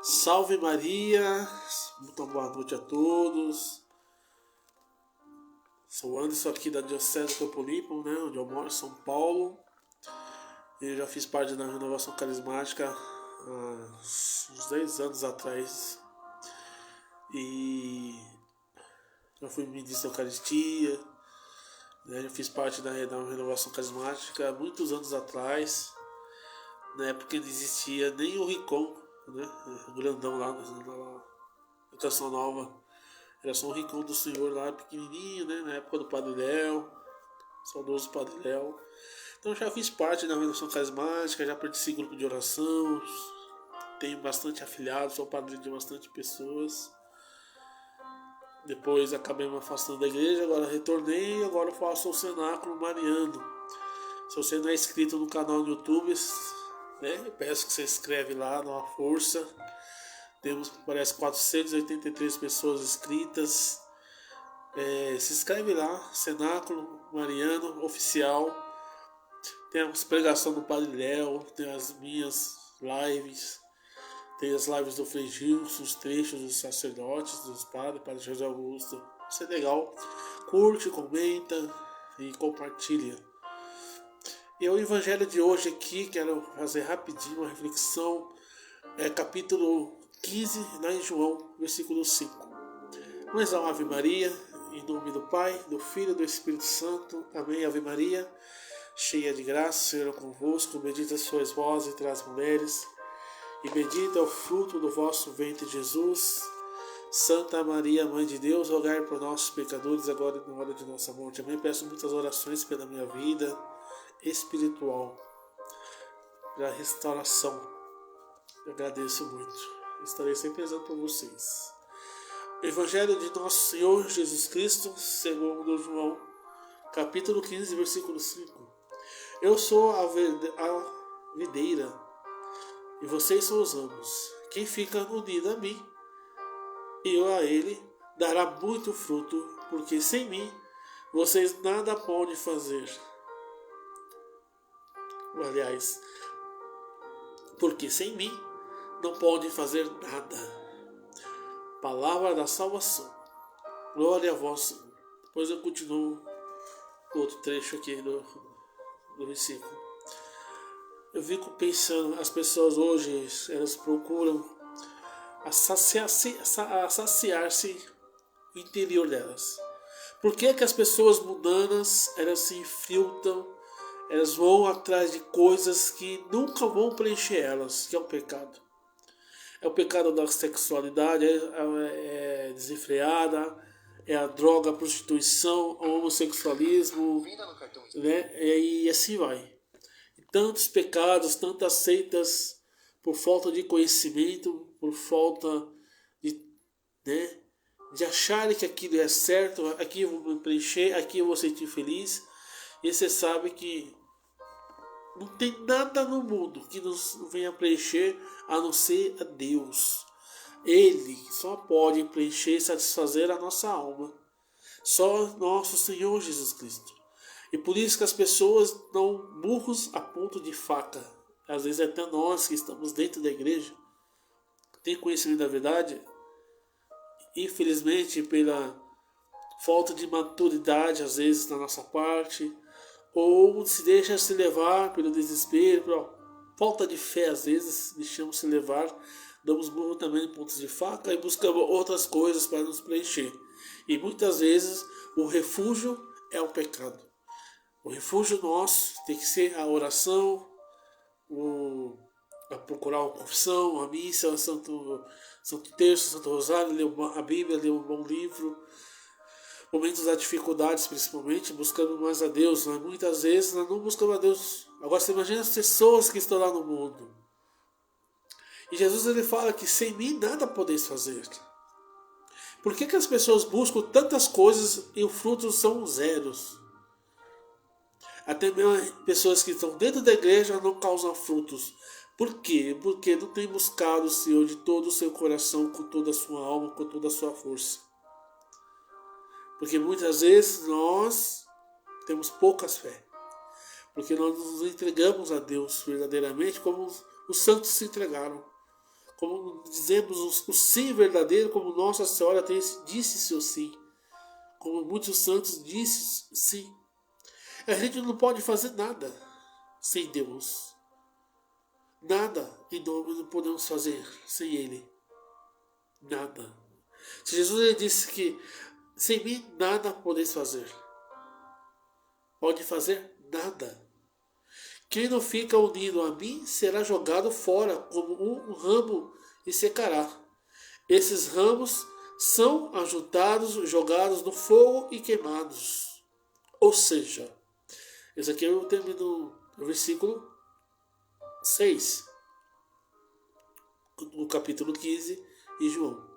Salve Maria, muito boa noite a todos. Sou Anderson aqui da Diocese de Campo Limpo, onde eu moro, em São Paulo. Eu já fiz parte da Renovação Carismática há uns 10 anos atrás. E já fui ministro da Eucaristia, já fiz parte da Renovação Carismática há muitos anos atrás, na época não existia nem o Ricom, o grandão lá na Canção Nova. Era só um Ricom do Senhor lá, pequenininho, na época do Padre Léo, saudoso Padre Léo. Então já fiz parte da Renovação Carismática, já participei de grupo de oração, tenho bastante afiliados, sou padrinho de bastante pessoas. Depois acabei me afastando da igreja, agora retornei e agora faço o cenáculo mariano. Se você não é inscrito no canal no YouTube, eu peço que você inscreve lá, dá uma força. Temos, parece, 483 pessoas inscritas. Se inscreve lá, cenáculo mariano oficial. Tem a pregação do Padre Léo, tem as minhas lives. Tem as lives do Frei Gilson, os trechos dos sacerdotes, dos padres, Padre José Augusto. Isso é legal. Curte, comenta e compartilha. E o evangelho de hoje aqui, quero fazer rapidinho uma reflexão. Capítulo 15, lá em João, versículo 5. Mas a Ave Maria, em nome do Pai, do Filho e do Espírito Santo. Amém. Ave Maria, cheia de graça, o Senhor é convosco. Bendita sois vós entre as mulheres. E bendito é o fruto do vosso ventre, Jesus. Santa Maria, Mãe de Deus, rogai por nós, pecadores, agora e na hora de nossa morte. Amém. Peço muitas orações pela minha vida espiritual, pela restauração. Eu agradeço muito. Estarei sempre rezando por vocês. Evangelho de Nosso Senhor Jesus Cristo, segundo João, capítulo 15, versículo 5. Eu sou a videira, e vocês são os ramos. Quem fica unido a mim e eu a ele dará muito fruto, porque sem mim vocês nada podem fazer. Aliás, porque sem mim não podem fazer nada. Palavra da salvação. Glória a vós, Senhor. Depois eu continuo com outro trecho aqui do versículo. Eu fico pensando, as pessoas hoje, elas procuram saciar-se no interior delas. Por que as pessoas mundanas, elas se infiltram, elas vão atrás de coisas que nunca vão preencher elas, que é o pecado. É o pecado da sexualidade, é desenfreada, é a droga, a prostituição, o homossexualismo, e assim vai. Tantos pecados, tantas seitas, por falta de conhecimento, por falta de acharem que aquilo é certo, aqui eu vou me preencher, aqui eu vou sentir feliz. E você sabe que não tem nada no mundo que nos venha preencher a não ser a Deus. Ele só pode preencher e satisfazer a nossa alma. Só nosso Senhor Jesus Cristo. E por isso que as pessoas dão burros a ponto de faca. Às vezes até nós que estamos dentro da igreja, tem conhecimento da verdade, infelizmente pela falta de maturidade às vezes da nossa parte, ou se deixa se levar pelo desespero, pela falta de fé às vezes, deixamos se levar, damos burro também em pontos de faca e buscamos outras coisas para nos preencher. E muitas vezes o refúgio é o pecado. O refúgio nosso tem que ser a oração, a procurar a confissão, a missa, Santo Terço, Santo Rosário, ler a Bíblia, ler um bom livro. Momentos das dificuldades, principalmente, buscando mais a Deus. Mas muitas vezes nós não buscamos a Deus. Agora você imagina as pessoas que estão lá no mundo. E Jesus ele fala que sem mim nada podeis fazer. Por que as pessoas buscam tantas coisas e os frutos são zeros? Até mesmo pessoas que estão dentro da igreja não causam frutos. Por quê? Porque não tem buscado o Senhor de todo o seu coração, com toda a sua alma, com toda a sua força. Porque muitas vezes nós temos poucas fé. Porque nós nos entregamos a Deus verdadeiramente como os santos se entregaram. como dizemos o sim verdadeiro, como Nossa Senhora disse seu sim, como muitos santos disse sim. A gente não pode fazer nada sem Deus. Nada em nome não podemos fazer sem Ele. Nada. Se Jesus ele disse que sem mim nada podeis fazer. Pode fazer nada. Quem não fica unido a mim será jogado fora como um ramo e secará. Esses ramos são ajuntados, jogados no fogo e queimados. Ou seja, esse aqui eu termino no versículo 6, no capítulo 15 de João.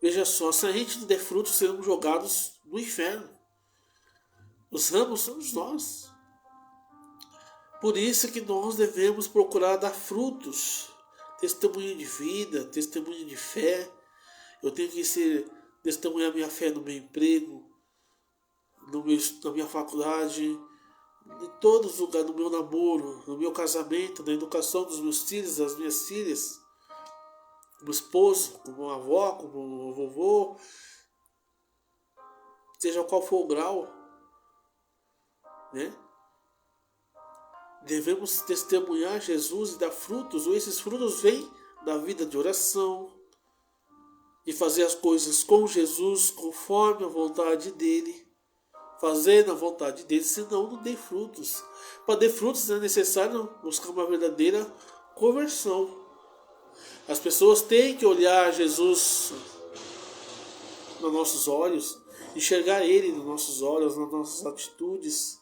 Veja só, se a gente não der frutos, seremos jogados no inferno. Os ramos somos nós. Por isso que nós devemos procurar dar frutos. Testemunho de vida, testemunho de fé. Eu tenho que testemunhar minha fé no meu emprego, na minha faculdade, em todos os lugares, no meu namoro, no meu casamento, na educação dos meus filhos, das minhas filhas, como esposo, como avó, como vovô, seja qual for o grau, né? Devemos testemunhar Jesus e dar frutos, ou esses frutos vêm da vida de oração, de fazer as coisas com Jesus, conforme a vontade dele, fazendo a vontade dele, senão não dê frutos. Para dar frutos é necessário buscar uma verdadeira conversão. As pessoas têm que olhar Jesus nos nossos olhos, enxergar Ele nos nossos olhos, nas nossas atitudes.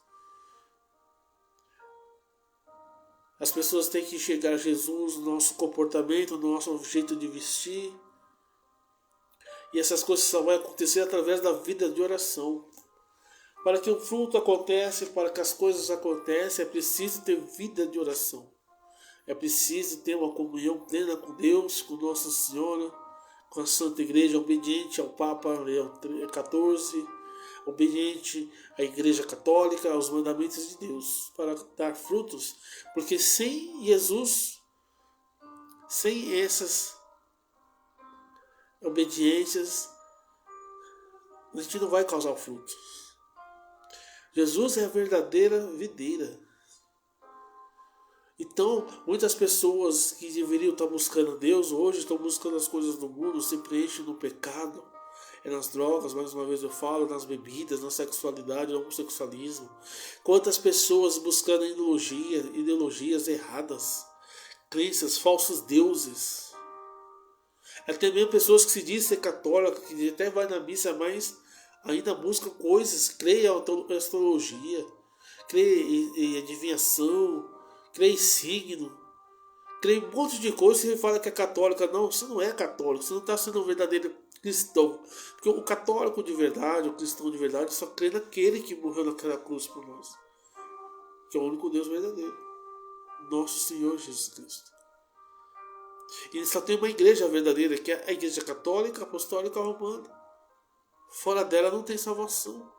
As pessoas têm que enxergar Jesus no nosso comportamento, no nosso jeito de vestir. E essas coisas só vão acontecer através da vida de oração. Para que o fruto aconteça, para que as coisas aconteçam, é preciso ter vida de oração. É preciso ter uma comunhão plena com Deus, com Nossa Senhora, com a Santa Igreja, obediente ao Papa Leão XIV, obediente à Igreja Católica, aos mandamentos de Deus, para dar frutos. Porque sem Jesus, sem essas obediências, a gente não vai causar frutos. Jesus é a verdadeira videira. Então, muitas pessoas que deveriam estar buscando Deus, hoje estão buscando as coisas do mundo, se preenchem no pecado, nas drogas, mais uma vez eu falo, nas bebidas, na sexualidade, no homossexualismo. Quantas pessoas buscando ideologias erradas, crenças, falsos deuses. Até mesmo pessoas que se dizem ser católicas, que até vai na missa, mas ainda buscam coisas, creem em astrologia, creem em adivinhação, crê em signo, crê em um monte de coisa. Você fala que é católica. Não, você não é católico, você não está sendo um verdadeiro cristão. Porque o católico de verdade, o cristão de verdade, só crê naquele que morreu naquela cruz por nós, que é o único Deus verdadeiro, nosso Senhor Jesus Cristo. E só tem uma igreja verdadeira, que é a Igreja Católica Apostólica Romana. Fora dela não tem salvação,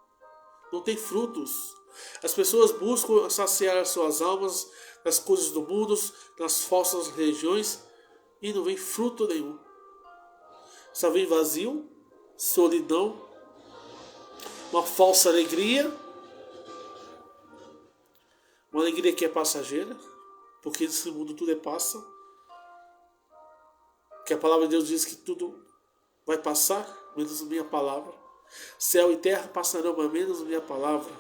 não tem frutos. As pessoas buscam saciar as suas almas nas coisas do mundo, nas falsas religiões, e não vem fruto nenhum. Só vem vazio, solidão, uma falsa alegria, uma alegria que é passageira, porque nesse mundo tudo é passa. Que a palavra de Deus diz que tudo vai passar, menos a minha palavra. Céu e terra passarão, mas menos a minha palavra.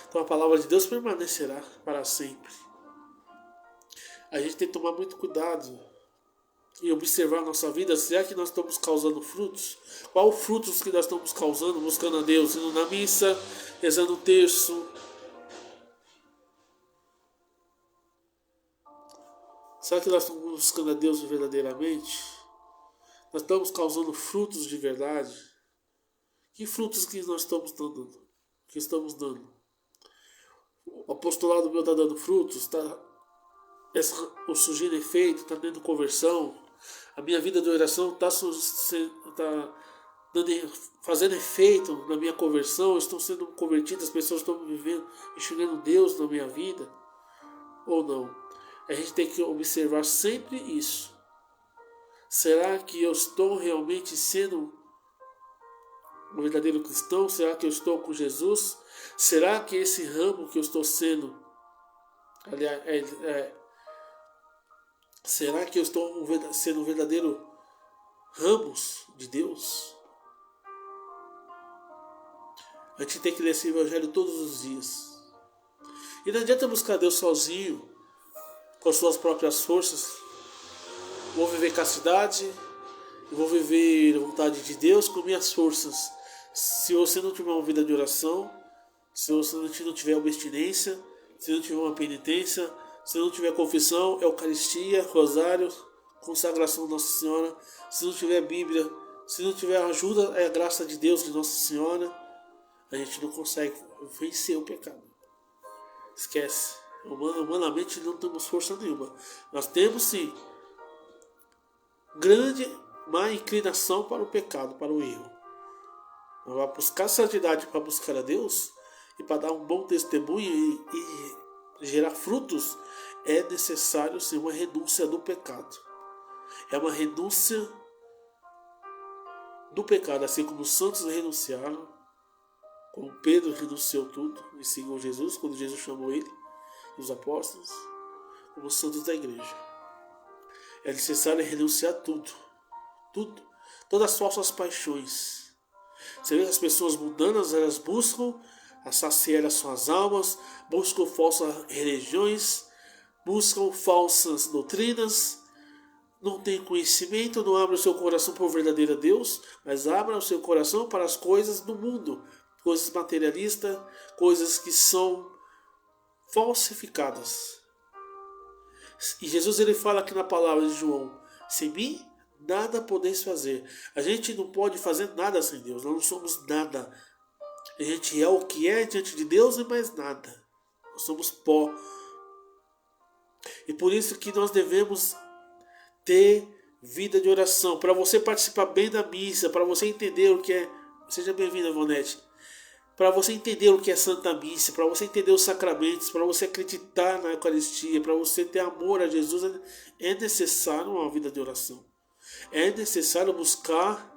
Então a palavra de Deus permanecerá para sempre. A gente tem que tomar muito cuidado e observar a nossa vida. Será que nós estamos causando frutos? Qual frutos que nós estamos causando, buscando a Deus? Indo na missa, rezando o terço. Será que nós estamos buscando a Deus verdadeiramente? Nós estamos causando frutos de verdade? Que frutos que nós estamos dando? Que estamos dando? O apostolado meu está dando frutos? O surgindo efeito? Está tendo conversão? A minha vida de oração está fazendo efeito na minha conversão? Estão sendo convertidas? As pessoas estão vivendo, enxergando Deus na minha vida? Ou não? A gente tem que observar sempre isso. Será que eu estou realmente sendo um verdadeiro cristão? Será que eu estou com Jesus? Será que esse ramo que eu estou sendo, aliás, será que eu estou sendo um verdadeiro ramos de Deus? A gente tem que ler esse evangelho todos os dias. E não adianta buscar Deus sozinho, com as suas próprias forças. Vou viver castidade, vou viver a vontade de Deus com minhas forças. Se você não tiver uma vida de oração, se você não tiver abstinência, se não tiver uma penitência, se não tiver confissão, Eucaristia, Rosário, consagração de Nossa Senhora, se não tiver Bíblia, se não tiver ajuda, é a graça de Deus, de Nossa Senhora, a gente não consegue vencer o pecado. Esquece. Humanamente não temos força nenhuma. Nós temos sim grande má inclinação para o pecado, para o erro. Nós vamos buscar santidade para buscar a Deus e para dar um bom testemunho e gerar frutos. É necessário sim uma renúncia do pecado. É uma renúncia do pecado, assim como os santos renunciaram, como Pedro renunciou tudo e seguiu Jesus quando Jesus chamou ele e os apóstolos, como os santos da igreja. É necessário renunciar tudo, todas as falsas paixões. Você vê que as pessoas mundanas, elas buscam saciar as suas almas, buscam falsas religiões, buscam falsas doutrinas, não tem conhecimento, não abre o seu coração para o verdadeiro Deus, mas abre o seu coração para as coisas do mundo, coisas materialistas, coisas que são falsificadas. E Jesus ele fala aqui na palavra de João: sem mim nada podeis fazer. A gente não pode fazer nada sem Deus, nós não somos nada. A gente é o que é diante de Deus e mais nada. Nós somos pó. E por isso que nós devemos ter vida de oração. Para você participar bem da missa, para você entender o que é... Seja bem-vinda, Ivonete. Para você entender o que é Santa Missa, para você entender os sacramentos, para você acreditar na Eucaristia, para você ter amor a Jesus, é necessário uma vida de oração. É necessário buscar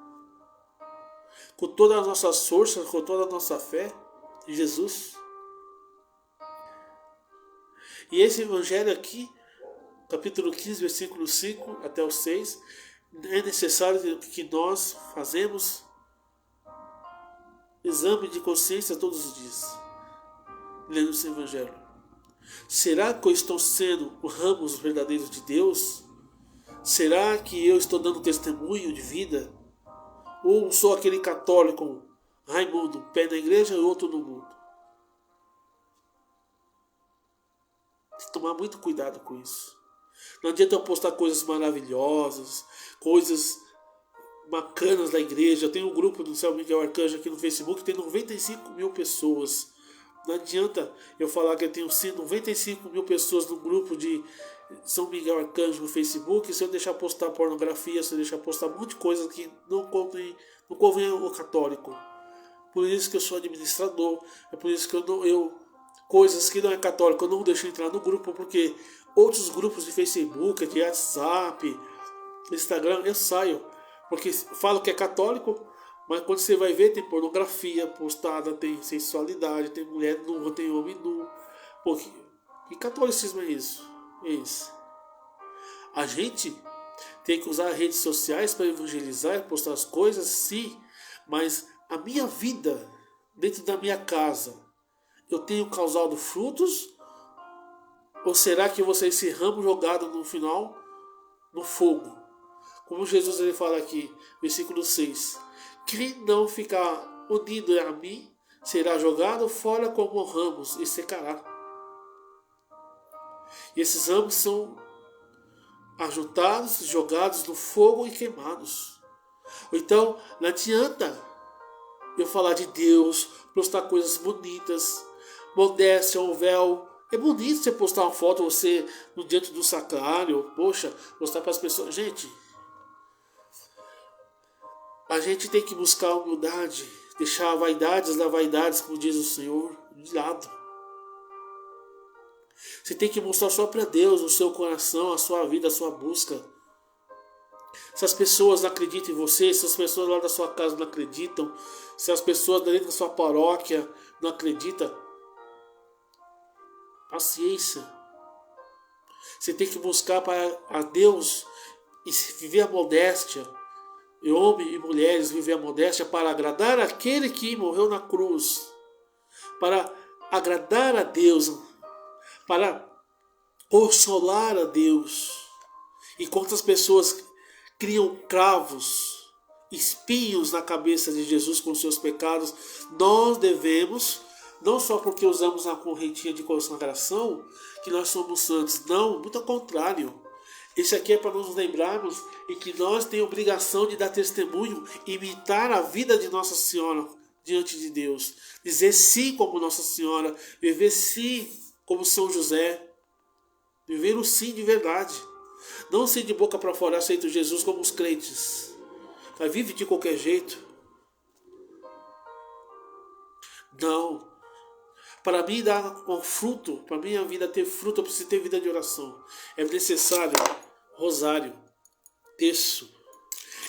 com todas as nossas forças, com toda a nossa fé em Jesus. E esse evangelho aqui, capítulo 15, versículo 5 até o 6, é necessário que nós fazemos exame de consciência todos os dias, lendo esse evangelho. Será que eu estou sendo o ramos verdadeiros de Deus? Será que eu estou dando testemunho de vida? Ou sou aquele católico Raimundo, pé na igreja e outro no mundo? Tem que tomar muito cuidado com isso. Não adianta eu postar coisas maravilhosas, coisas bacanas da igreja. Eu tenho um grupo do São Miguel Arcanjo aqui no Facebook, tem 95 mil pessoas. Não adianta eu falar que eu tenho 95 mil pessoas no grupo de São Miguel Arcanjo no Facebook, se eu deixar postar pornografia, se eu deixar postar um monte de coisa que não convém ao católico. Por isso que eu sou administrador, é por isso que coisas que não é católico eu não deixo entrar no grupo, porque outros grupos de Facebook, de WhatsApp, Instagram, eu saio. Porque falo que é católico, mas quando você vai ver, tem pornografia postada, tem sensualidade, tem mulher nua, tem homem nu. Pô, que catolicismo é isso? É isso. A gente tem que usar as redes sociais para evangelizar e postar as coisas, sim, mas a minha vida, dentro da minha casa, eu tenho causado frutos? Ou será que você é esse ramo jogado no final no fogo? Como Jesus ele fala aqui, versículo 6. Quem não ficar unido a mim, será jogado fora como ramos e secará. E esses ramos são ajuntados, jogados no fogo e queimados. Então, não adianta eu falar de Deus, postar coisas bonitas, modéstia, um véu. É bonito você postar uma foto, você no dentro do sacrário, poxa, mostrar para as pessoas. Gente, a gente tem que buscar a humildade, deixar vaidades da vaidades, como diz o Senhor, de lado. Você tem que mostrar só para Deus o seu coração, a sua vida, a sua busca. Se as pessoas não acreditam em você, se as pessoas lá da sua casa não acreditam, se as pessoas dentro da sua paróquia não acreditam, paciência. Você tem que buscar para a Deus e viver a modéstia. E homens e mulheres viver a modéstia para agradar aquele que morreu na cruz. Para agradar a Deus. Para consolar a Deus. E quantas pessoas criam cravos, espinhos na cabeça de Jesus com seus pecados, nós devemos, não só porque usamos a correntinha de consagração, que nós somos santos. Não, muito ao contrário. Esse aqui é para nos lembrarmos e que nós temos obrigação de dar testemunho, imitar a vida de Nossa Senhora diante de Deus. Dizer sim como Nossa Senhora, viver sim como São José. Viver o sim de verdade. Não sim de boca para fora, aceito Jesus como os crentes. Mas vive de qualquer jeito. Não. Para mim dar um fruto, para minha vida ter fruto, eu preciso ter vida de oração. É necessário rosário, terço.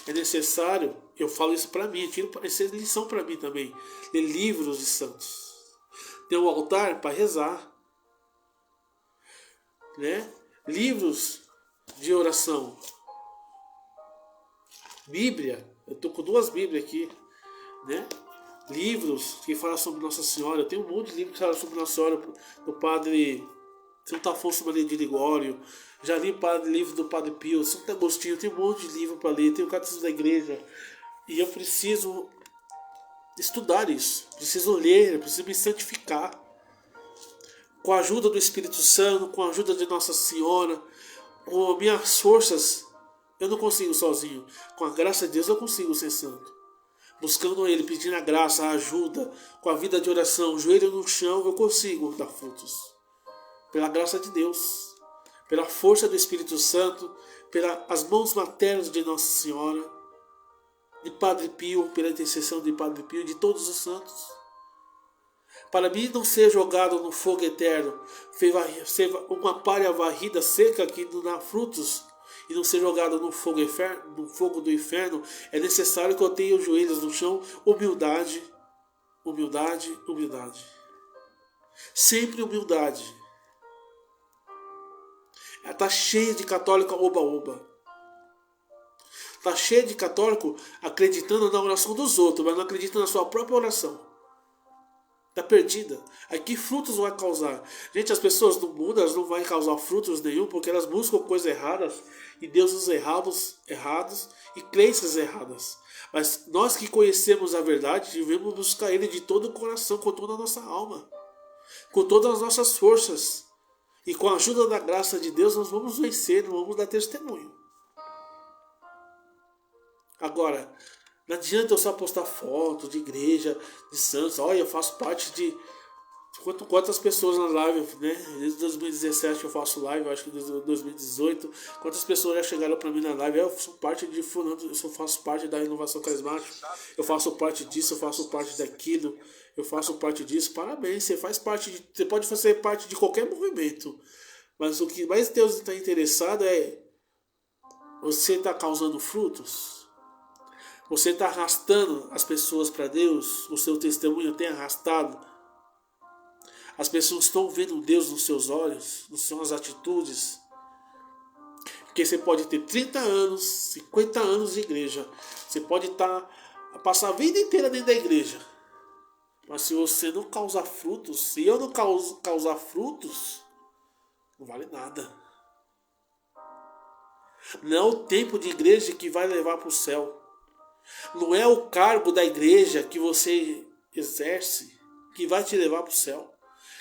É necessário, eu falo isso para mim, essa é lição para mim também. Ler livros de santos. Ter um altar para rezar. Né? Livros de oração. Bíblia. Eu estou com 2 Bíblias aqui. Né? Livros que falam sobre Nossa Senhora. Eu tenho um monte de livros que falam sobre Nossa Senhora, do padre Santo Afonso Maria de Ligório. Já li livro do Padre Pio, Santo Agostinho. Tem um monte de livro para ler. Tem o Catecismo da Igreja. E eu preciso estudar isso. Preciso ler, preciso me santificar. Com a ajuda do Espírito Santo, com a ajuda de Nossa Senhora, com minhas forças, eu não consigo sozinho. Com a graça de Deus eu consigo ser santo. Buscando Ele, pedindo a graça, a ajuda, com a vida de oração, joelho no chão, eu consigo dar frutos. Pela graça de Deus, pela força do Espírito Santo, pelas mãos maternas de Nossa Senhora, de Padre Pio, pela intercessão de Padre Pio e de todos os santos. Para mim não ser jogado no fogo eterno, ser uma palha varrida seca que não dá frutos, e não ser jogado no fogo do inferno, é necessário que eu tenha os joelhos no chão, humildade, humildade, humildade. Sempre humildade. Está cheio de católico oba-oba. Está cheio de católico acreditando na oração dos outros, mas não acredita na sua própria oração. Está perdida. Aí que frutos vai causar? Gente, as pessoas do mundo elas não vão causar frutos nenhum porque elas buscam coisas erradas e deuses errados e crenças erradas. Mas nós que conhecemos a verdade devemos buscar Ele de todo o coração, com toda a nossa alma, com todas as nossas forças. E com a ajuda da graça de Deus nós vamos vencer, nós vamos dar testemunho. Agora, não adianta eu só postar foto de igreja, de santos. Olha, eu faço parte de... Quantas pessoas na live, né? Desde 2017 eu faço live, eu acho que desde 2018. Quantas pessoas já chegaram para mim na live? Eu sou parte de fulano, eu faço parte da inovação carismática. Eu faço parte disso, eu faço parte daquilo. Eu faço parte disso. Parabéns, você faz parte de... Você pode fazer parte de qualquer movimento. Mas o que mais Deus está interessado é... Você está causando frutos? Você está arrastando as pessoas para Deus? O seu testemunho tem arrastado? As pessoas estão vendo Deus nos seus olhos, nas suas atitudes? Porque você pode ter 30 anos, 50 anos de igreja. Você pode passar a vida inteira dentro da igreja. Mas se você não causar frutos, se eu não causar frutos, não vale nada. Não é o tempo de igreja que vai levar para o céu. Não é o cargo da igreja que você exerce que vai te levar para o céu.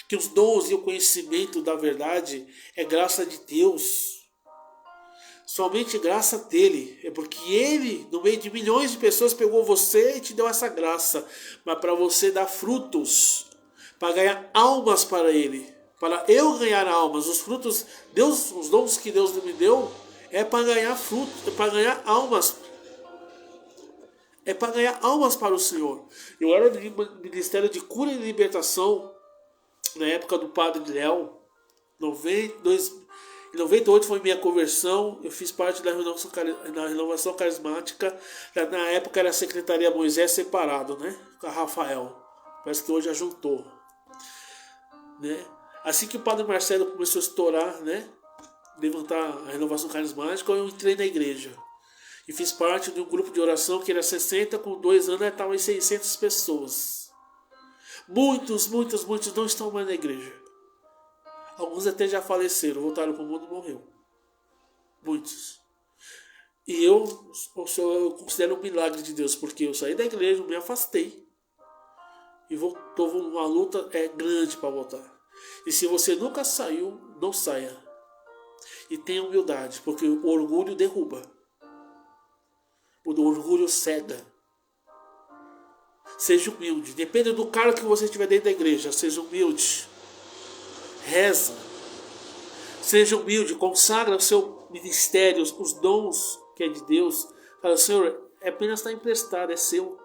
Que os dons e o conhecimento da verdade é graça de Deus. Somente graça dele. É porque ele, no meio de milhões de pessoas, pegou você e te deu essa graça. Mas para você dar frutos, para ganhar almas para ele. Para eu ganhar almas. Os frutos, Deus, os dons que Deus me deu, é para ganhar frutos, é para ganhar almas. É para ganhar almas para o Senhor. Eu era do Ministério de Cura e Libertação, na época do Padre Léo, Em 98 foi minha conversão, eu fiz parte da renovação carismática. Na época era a Secretaria Moisés separado, né? Com a Rafael. Parece que hoje já juntou. Né? Assim que o Padre Marcelo começou a estourar, né? Levantar a renovação carismática, eu entrei na igreja. E fiz parte de um grupo de oração que era 60, com 2 anos estavam em 600 pessoas. Muitos não estão mais na igreja. Alguns até já faleceram, voltaram para o mundo e morreu. Muitos. E eu considero um milagre de Deus, porque eu saí da igreja, me afastei. E estou numa luta grande para voltar. E se você nunca saiu, não saia. E tenha humildade, porque o orgulho derruba. O orgulho cega. Seja humilde. Depende do cara que você tiver dentro da igreja. Seja humilde. Reza. Seja humilde. Consagra o seu ministério, os dons que é de Deus. Fala, Senhor, apenas está emprestado, é seu.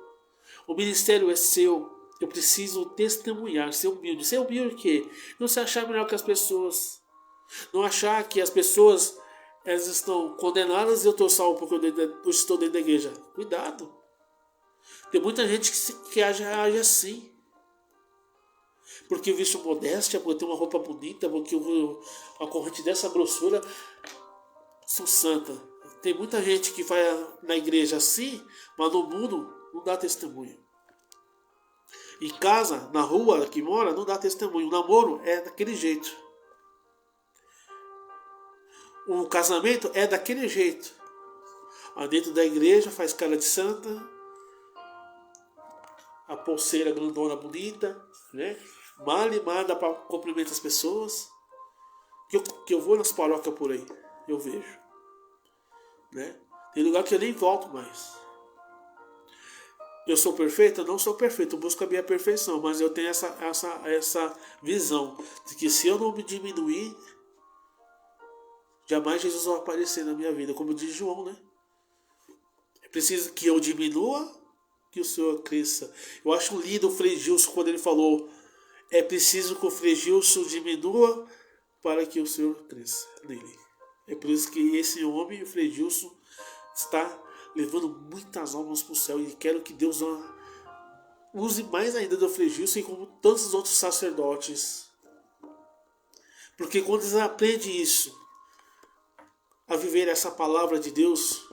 O ministério é seu. Eu preciso testemunhar, ser humilde. Ser humilde o quê? Não se achar melhor que as pessoas. Não achar que as pessoas elas estão condenadas e eu estou salvo porque eu estou dentro da igreja. Cuidado. Tem muita gente que age assim. Porque eu visto modéstia, porque eu tenho uma roupa bonita, porque a corrente dessa grossura sou santa. Tem muita gente que vai na igreja assim, mas no mundo não dá testemunho. Em casa, na rua que mora, não dá testemunho. O namoro é daquele jeito. O casamento é daquele jeito. Dentro da igreja faz cara de santa, a pulseira grandona bonita, né? Malimada para cumprimentar as pessoas. Que eu vou nas paróquias por aí, eu vejo. Né? Tem lugar que eu nem volto mais. Eu sou perfeito? Eu não sou perfeito, eu busco a minha perfeição, mas eu tenho essa visão de que se eu não me diminuir, jamais Jesus vai aparecer na minha vida, como diz João, né? É preciso que eu diminua, que o Senhor cresça. Eu acho lindo o Frei Gilson quando ele falou: é preciso que o Frei Gilson diminua para que o Senhor cresça nele. É por isso que esse homem, o Frei Gilson, está levando muitas almas para o céu. E quero que Deus use mais ainda do Frei Gilson, como tantos outros sacerdotes. Porque quando eles aprendem isso, a viver essa palavra de Deus,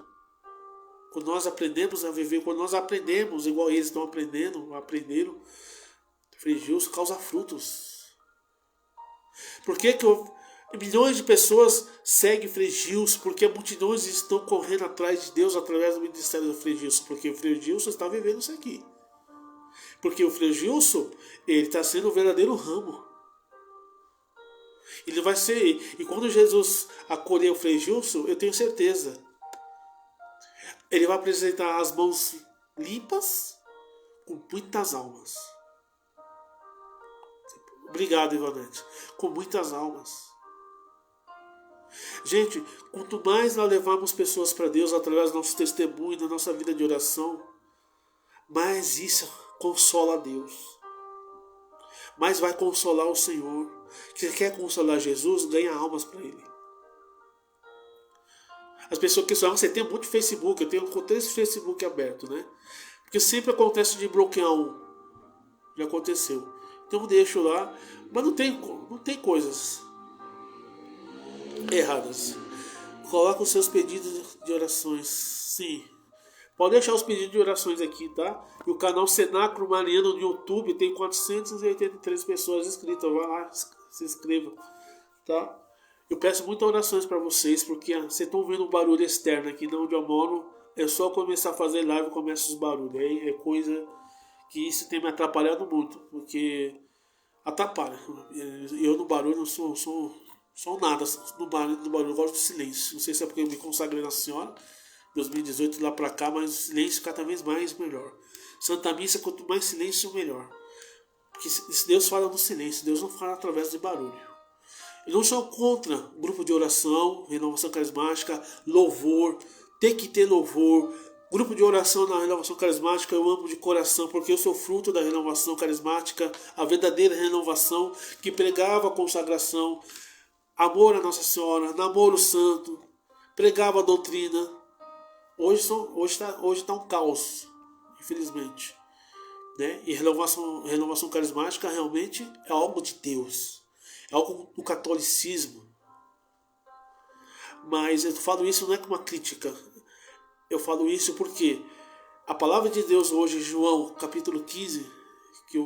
quando nós aprendemos a viver, quando nós aprendemos igual eles estão aprenderam, Frei Gilson causa frutos. Por que milhões de pessoas seguem Frei Gilson? Porque multidões estão correndo atrás de Deus através do ministério do Frei Gilson. Porque o Frei Gilson está vivendo isso aqui. Porque o Frei Gilson, ele está sendo o verdadeiro ramo. Ele vai ser. E quando Jesus acolher o Frei Gilson, eu tenho certeza, ele vai apresentar as mãos limpas com muitas almas. Obrigado, Ivonete. Com muitas almas. Gente, quanto mais nós levarmos pessoas para Deus através do nosso testemunho, da nossa vida de oração, mais isso consola a Deus. Mais vai consolar o Senhor. Quem quer consolar Jesus, ganha almas para Ele. As pessoas que falam, você tem muito Facebook, eu tenho 3 Facebook abertos, né? Porque sempre acontece de bloquear um. Já aconteceu. Então eu deixo lá, mas não tem coisas erradas. Coloca os seus pedidos de orações. Sim. Pode deixar os pedidos de orações aqui, tá? E o canal Cenáculo Mariano no YouTube tem 483 pessoas inscritas. Vai lá, se inscreva, tá? Eu peço muitas orações para vocês, porque vocês estão vendo um barulho externo aqui, não onde eu moro. É só começar a fazer live e começa os barulhos. Aí é coisa que isso tem me atrapalhado muito, porque atrapalha. Eu no barulho não sou nada. No barulho eu gosto do silêncio. Não sei se é porque eu me consagrei na Senhora 2018 lá pra cá, mas o silêncio cada vez mais melhor. Santa Missa, quanto mais silêncio, melhor. Porque Deus fala no silêncio, Deus não fala através de barulho. Eu não sou contra grupo de oração, renovação carismática, louvor, tem que ter louvor. Grupo de oração na renovação carismática eu amo de coração, porque eu sou fruto da renovação carismática, a verdadeira renovação que pregava a consagração, amor a Nossa Senhora, namoro santo, pregava a doutrina. Hoje tá um caos, infelizmente. Né? E renovação carismática realmente é algo de Deus, é algo do catolicismo. Mas eu falo isso não é como uma crítica, eu falo isso porque a palavra de Deus hoje, João capítulo 15, que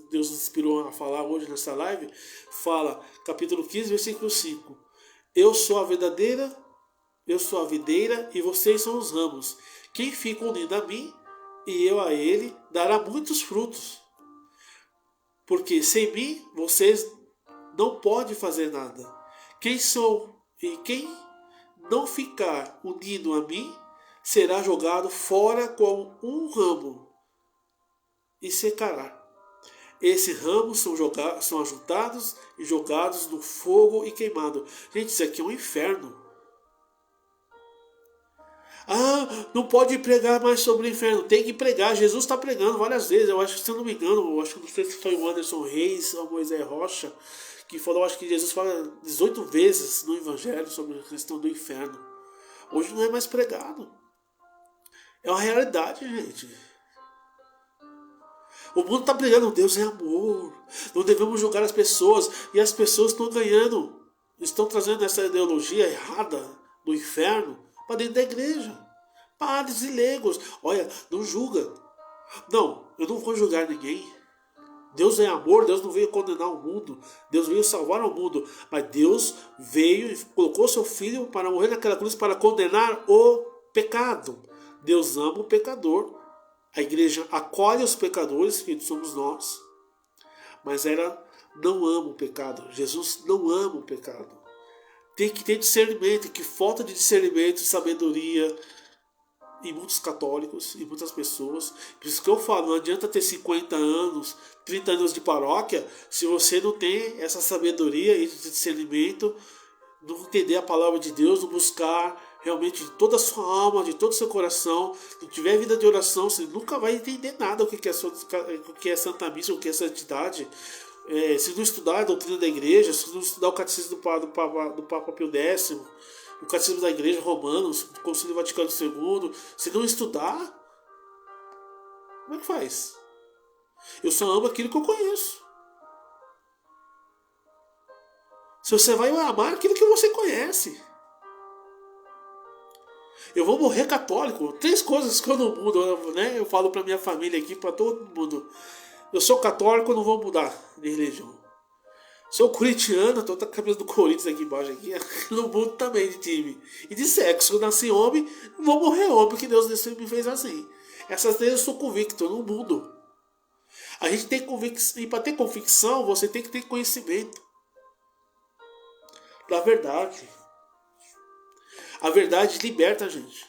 Deus nos inspirou a falar hoje nessa live, fala, capítulo 15, versículo 5: eu sou a videira e vocês são os ramos. Quem fica unido a mim e eu a ele dará muitos frutos. Porque sem mim vocês não podem fazer nada. Quem não ficar unido a mim será jogado fora como um ramo e secará. Esses ramos são ajuntados e jogados no fogo e queimados. Gente, isso aqui é um inferno. Não pode pregar mais sobre o inferno. Tem que pregar. Jesus está pregando várias vezes. Eu acho que, se eu não me engano, não sei se foi o Anderson Reis ou Moisés Rocha que falou, acho que Jesus fala 18 vezes no Evangelho sobre a questão do inferno. Hoje não é mais pregado. É uma realidade, gente. O mundo está pregando, Deus é amor. Não devemos julgar as pessoas. E as pessoas estão ganhando. Estão trazendo essa ideologia errada do inferno para dentro da igreja. Padres e leigos. Olha, não julga. Não, eu não vou julgar ninguém. Deus é amor, Deus não veio condenar o mundo. Deus veio salvar o mundo. Mas Deus veio e colocou seu filho para morrer naquela cruz para condenar o pecado. Deus ama o pecador. A igreja acolhe os pecadores, que somos nós. Mas ela não ama o pecado. Jesus não ama o pecado. Tem que ter discernimento, que falta de discernimento, sabedoria em muitos católicos, em muitas pessoas. Por isso que eu falo, não adianta ter 50 anos, 30 anos de paróquia, se você não tem essa sabedoria e discernimento, não entender a palavra de Deus, não buscar realmente de toda a sua alma, de todo o seu coração, não tiver vida de oração, você nunca vai entender nada o que é Santa Missa, o que é santidade. Se não estudar a doutrina da igreja, se não estudar o catecismo do Papa Pio X, o catecismo da igreja Romanos, o Concílio Vaticano II, se não estudar, como é que faz? Eu só amo aquilo que eu conheço. Se você vai amar aquilo que você conhece. Eu vou morrer católico. 3 coisas que eu não mudo, né? Eu falo pra minha família aqui, pra todo mundo. Eu sou católico, não vou mudar de religião. Sou corintiano, tô com a camisa do Corinthians aqui embaixo. Aqui, não mudo também de time. E de sexo. Eu nasci homem, vou morrer homem, porque Deus me fez assim. Essas 3 eu sou convicto, eu não mudo. A gente tem convicção. E para ter convicção, você tem que ter conhecimento da verdade. A verdade liberta a gente.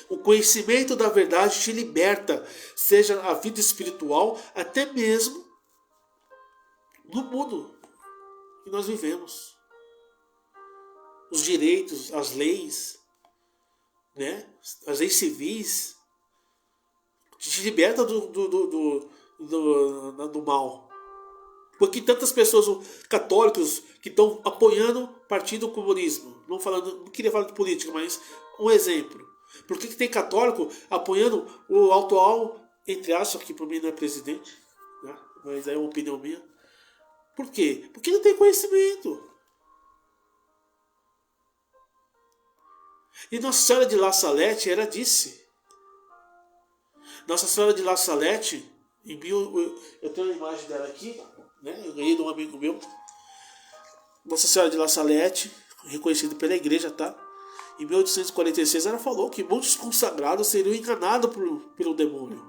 O conhecimento da verdade te liberta, seja a vida espiritual, até mesmo no mundo que nós vivemos. Os direitos, as leis, né? As leis civis, te liberta do mal. Porque tantas pessoas católicos que estão apoiando o Partido Comunismo, não queria falar de política, mas um exemplo. Por que tem católico apoiando o atual, entre aspas, que para mim não é presidente, né? Mas é uma opinião minha. Por quê? Porque não tem conhecimento. E Nossa Senhora de La Salette, ela disse. Nossa Senhora de La Salette, eu tenho uma imagem dela aqui, né? Eu ganhei de um amigo meu. Nossa Senhora de La Salette, reconhecida pela igreja, tá? Em 1846 ela falou que muitos consagrados seriam enganados pelo demônio.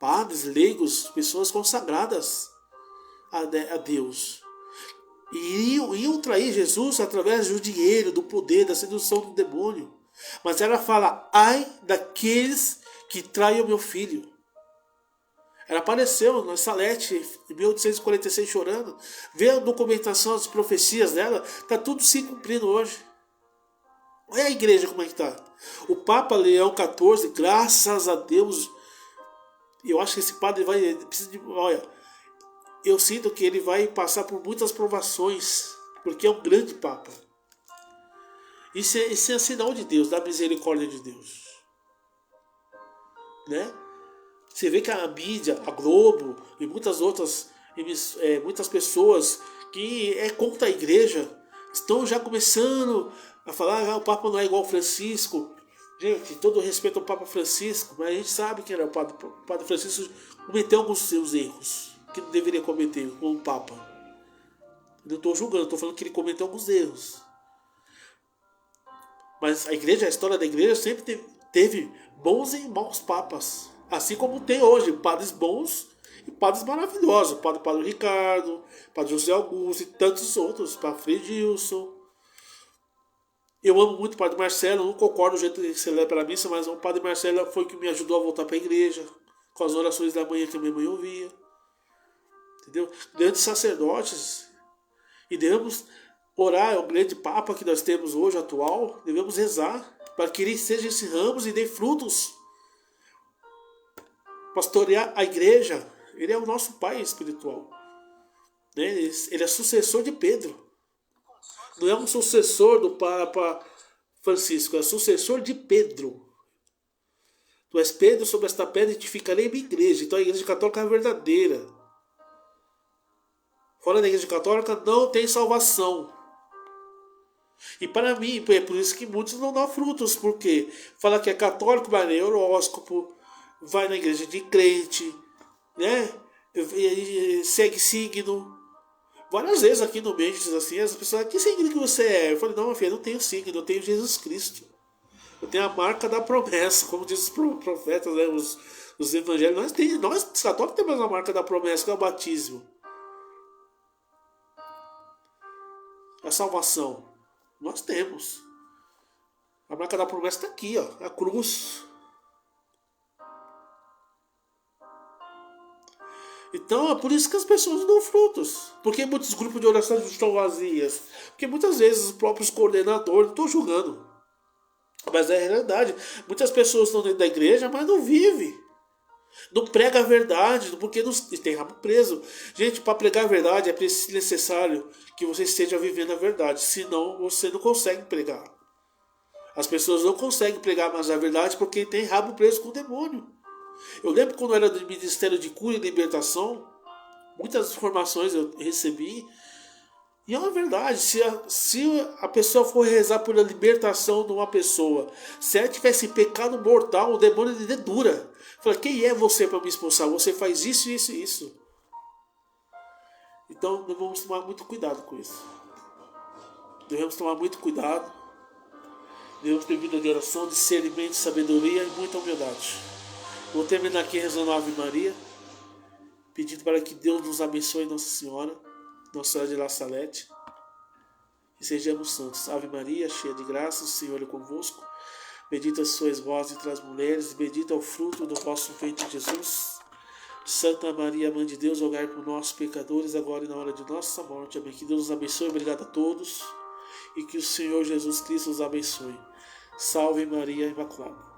Padres, leigos, pessoas consagradas a Deus. E iam trair Jesus através do dinheiro, do poder, da sedução do demônio. Mas ela fala, ai daqueles que traem o meu filho. Ela apareceu na Salete em 1846 chorando. Vê a documentação, as profecias dela, está tudo se cumprindo hoje. Olha a igreja como é que está. O Papa Leão XIV, graças a Deus, eu acho que esse padre precisa de... Olha, eu sinto que ele vai passar por muitas provações, porque é um grande Papa. Isso é sinal de Deus, da misericórdia de Deus. Né? Você vê que a mídia, a Globo e muitas outras, muitas pessoas que é contra a igreja estão já começando a falar: o Papa não é igual ao Francisco. Gente, todo respeito ao Papa Francisco, mas a gente sabe que era o Padre Francisco cometeu alguns seus erros que não deveria cometer como Papa. Eu não estou julgando, estou falando que ele cometeu alguns erros. Mas a igreja, a história da igreja sempre teve bons e maus papas. Assim como tem hoje padres bons e padres maravilhosos. Padre Ricardo, Padre José Augusto e tantos outros. Padre Fredilson. Eu amo muito o Padre Marcelo. Não concordo do jeito que você lê para a missa, mas o Padre Marcelo foi o que me ajudou a voltar para a igreja. Com as orações da manhã que a minha mãe ouvia. Entendeu? Grandes sacerdotes. E devemos orar, é o grande Papa que nós temos hoje, atual. Devemos rezar para que ele seja esse ramos e dê frutos. Pastorear a igreja. Ele é o nosso pai espiritual. Né? Ele é sucessor de Pedro. Não é um sucessor do Papa Francisco, é sucessor de Pedro. Tu és Pedro, sobre esta pedra edificarei minha igreja. Então a igreja católica é verdadeira. Fora da igreja católica não tem salvação. E para mim, é por isso que muitos não dão frutos, porque fala que é católico, vai ler horóscopo, vai na igreja de crente, né? Segue signo. Várias vezes aqui no meio diz assim, as pessoas: que signo que você é? Eu falei: não, minha filha, eu não tenho signo, eu tenho Jesus Cristo. Eu tenho a marca da promessa, como diz os profetas, né? os evangelhos. Nós católicos temos a marca da promessa, que é o batismo. A salvação. Nós temos. A marca da promessa está aqui, ó, a cruz. Então é por isso que as pessoas não dão frutos. Porque muitos grupos de oração estão vazias. Porque muitas vezes os próprios coordenadores, não estou julgando, mas é a realidade. Muitas pessoas estão dentro da igreja, mas não vivem. Não prega a verdade, porque não tem rabo preso. Gente, para pregar a verdade é necessário que você esteja vivendo a verdade. Senão você não consegue pregar. As pessoas não conseguem pregar mais a verdade porque tem rabo preso com o demônio. Eu lembro quando eu era do Ministério de Cura e Libertação, muitas informações eu recebi. E é uma verdade, se a pessoa for rezar por a libertação de uma pessoa, se ela tivesse pecado mortal, o demônio lhe dedura. Fala: quem é você para me expulsar? Você faz isso, isso e isso. Então devemos tomar muito cuidado com isso. Devemos tomar muito cuidado. Devemos ter vida de oração, discernimento, sabedoria e muita humildade. Vou terminar aqui rezando a Ave Maria, pedindo para que Deus nos abençoe, Nossa Senhora, Nossa Senhora de La Salete, e sejamos santos. Ave Maria, cheia de graça, o Senhor é convosco. Bendita sois vós entre as mulheres, e bendito é o fruto do vosso ventre, Jesus. Santa Maria, Mãe de Deus, rogai por nós, pecadores, agora e na hora de nossa morte. Amém. Que Deus nos abençoe, obrigado a todos, e que o Senhor Jesus Cristo os abençoe. Salve Maria Imaculada.